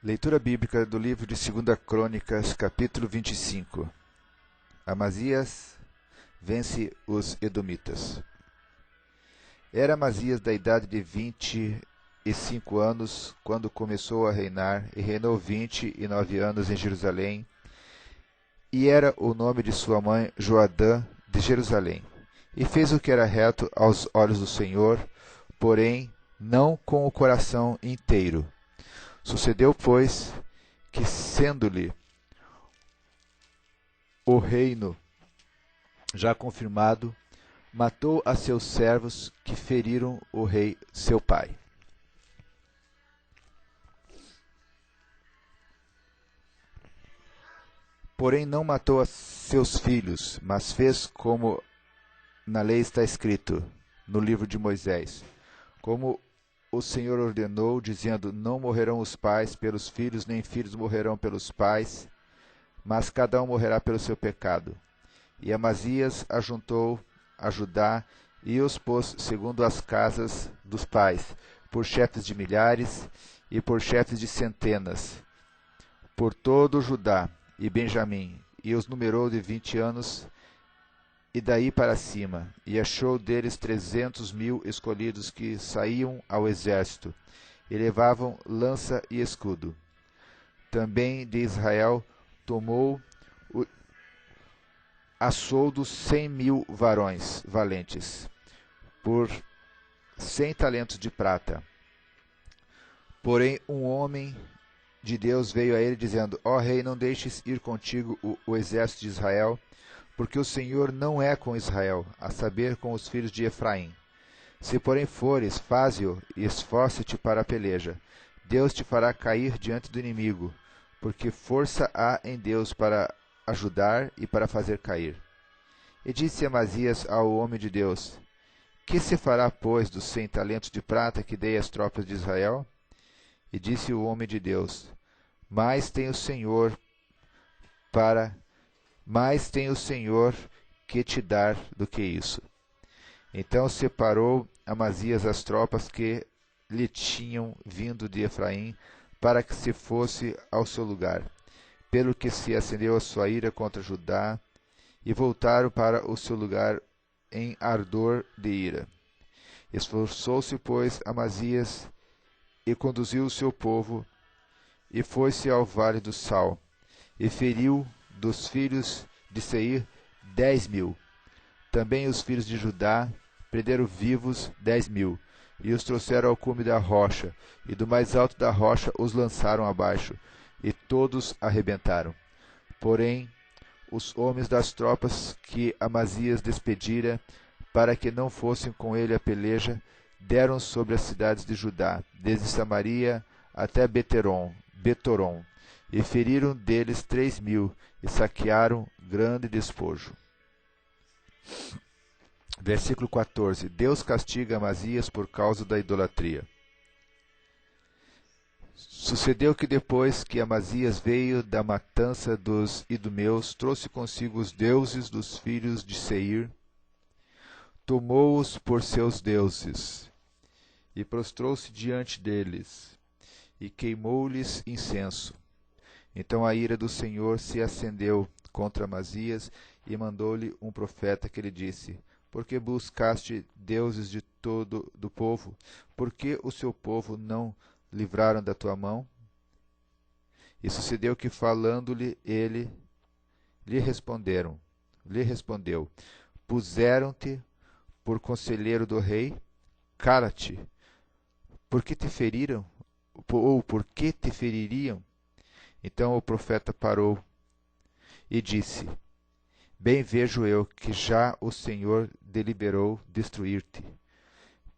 Leitura bíblica do livro de 2 Crônicas, capítulo 25. Amazias vence os edomitas. Era Amazias da idade de 25 anos, quando começou a reinar, e reinou 29 anos em Jerusalém, e era o nome de sua mãe Joadã de Jerusalém. E fez o que era reto aos olhos do Senhor, porém não com o coração inteiro. Sucedeu, pois, que, sendo-lhe o reino já confirmado, matou a seus servos que feriram o rei seu pai. Porém não matou a seus filhos, mas fez como na lei está escrito, no livro de Moisés, como o Senhor ordenou, dizendo: não morrerão os pais pelos filhos, nem filhos morrerão pelos pais, mas cada um morrerá pelo seu pecado. E Amazias ajuntou a Judá e os pôs segundo as casas dos pais, por chefes de milhares e por chefes de centenas, por todo Judá e Benjamim, e os numerou de 20 anos, e daí para cima, e achou deles 300.000 escolhidos que saíam ao exército, e levavam lança e escudo. Também de Israel tomou a soldo 100.000 varões valentes, por 100 talentos de prata. Porém um homem de Deus veio a ele, dizendo: ó rei, não deixes ir contigo o exército de Israel, porque o Senhor não é com Israel, a saber, com os filhos de Efraim. Se porém fores, faze-o e esforça-te para a peleja. Deus te fará cair diante do inimigo, porque força há em Deus para ajudar e para fazer cair. E disse Amazias ao homem de Deus: que se fará, pois, dos 100 talentos de prata que dei às tropas de Israel? E disse o homem de Deus: mais tem o Senhor que te dar do que isso. Então separou Amazias as tropas que lhe tinham vindo de Efraim, para que se fosse ao seu lugar, pelo que se acendeu a sua ira contra Judá, e voltaram para o seu lugar em ardor de ira. Esforçou-se, pois, Amazias, e conduziu o seu povo, e foi-se ao vale do Sal, e feriu dos filhos de Seir 10.000. Também os filhos de Judá prenderam vivos 10.000, e os trouxeram ao cume da rocha, e do mais alto da rocha os lançaram abaixo, e todos arrebentaram. Porém, os homens das tropas que Amazias despedira, para que não fossem com ele a peleja, deram sobre as cidades de Judá, desde Samaria até Betorom, e feriram deles 3.000, e saquearam grande despojo. Versículo 14. Deus castiga Amazias por causa da idolatria. Sucedeu que depois que Amazias veio da matança dos idumeus, trouxe consigo os deuses dos filhos de Seir, tomou-os por seus deuses, e prostrou-se diante deles, e queimou-lhes incenso. Então a ira do Senhor se acendeu contra Amazias, e mandou-lhe um profeta que lhe disse: por que buscaste deuses de todo do povo? Por que o seu povo não livraram da tua mão? E sucedeu que, falando-lhe ele, lhe respondeu: puseram-te por conselheiro do rei? Cala-te. Por que te feriram? Ou por que te feririam? Então o profeta parou e disse: bem vejo eu que já o Senhor deliberou destruir-te,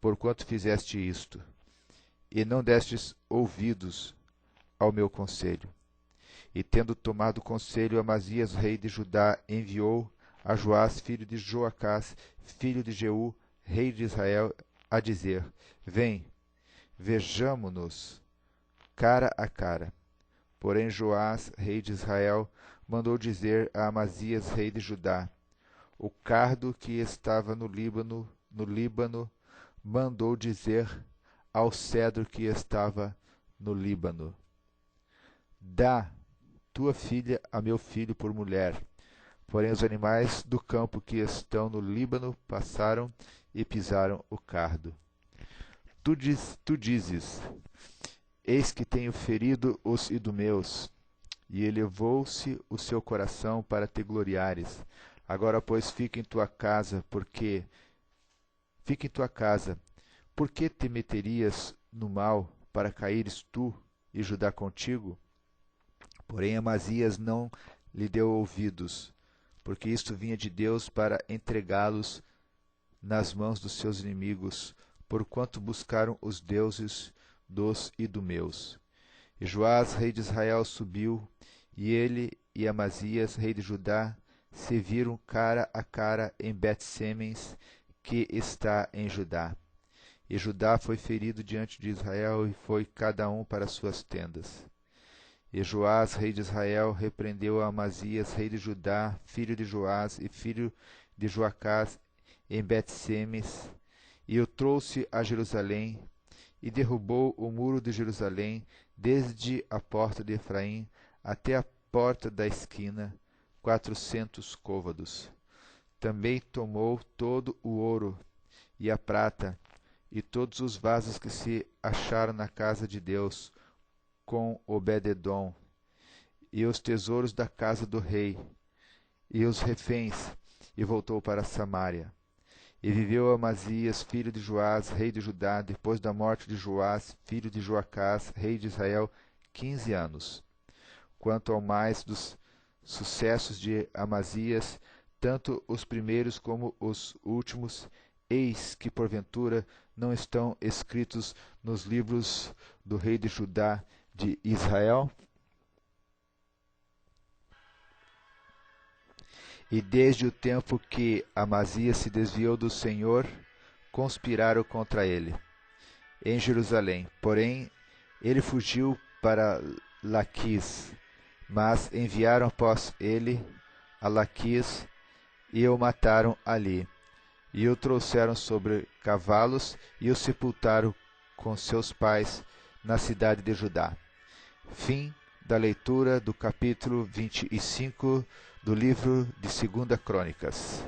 porquanto fizeste isto, e não destes ouvidos ao meu conselho. E tendo tomado conselho, Amazias, rei de Judá, enviou a Joás, filho de Joacás, filho de Jeú, rei de Israel, a dizer: vem, vejamo-nos cara a cara. Porém Joás, rei de Israel, mandou dizer a Amazias, rei de Judá: o cardo que estava no Líbano, mandou dizer ao cedro que estava no Líbano: dá tua filha a meu filho por mulher. Porém os animais do campo que estão no Líbano passaram e pisaram o cardo. Tu dizes, eis que tenho ferido os idumeus, e elevou-se o seu coração para te gloriares. Agora, pois, fica em tua casa, por que te meterias no mal, para caíres tu e Judá contigo? Porém Amazias não lhe deu ouvidos, porque isto vinha de Deus para entregá-los nas mãos dos seus inimigos, porquanto buscaram os deuses dos idumeus. E Joás, rei de Israel, subiu, e ele e Amazias, rei de Judá, se viram cara a cara em Bet-Semens, que está em Judá. E Judá foi ferido diante de Israel, e foi cada um para suas tendas. E Joás, rei de Israel, repreendeu a Amazias, rei de Judá, filho de Joás e filho de Joacás, em Bet-Semes, e o trouxe a Jerusalém, e derrubou o muro de Jerusalém, desde a porta de Efraim até a porta da esquina, 400 côvados. Também tomou todo o ouro e a prata, e todos os vasos que se acharam na casa de Deus, com Obed-edom, e os tesouros da casa do rei, e os reféns, e voltou para Samaria. E viveu Amazias, filho de Joás, rei de Judá, depois da morte de Joás, filho de Joacás, rei de Israel, 15 anos. Quanto ao mais dos sucessos de Amazias, tanto os primeiros como os últimos, eis que porventura não estão escritos nos livros do rei de Judá de Israel? E desde o tempo que Amazias se desviou do Senhor, conspiraram contra ele em Jerusalém. Porém, ele fugiu para Laquis, mas enviaram após ele a Laquis e o mataram ali. E o trouxeram sobre cavalos e o sepultaram com seus pais na cidade de Judá. Fim da leitura do capítulo 25 do livro de 2 Crônicas.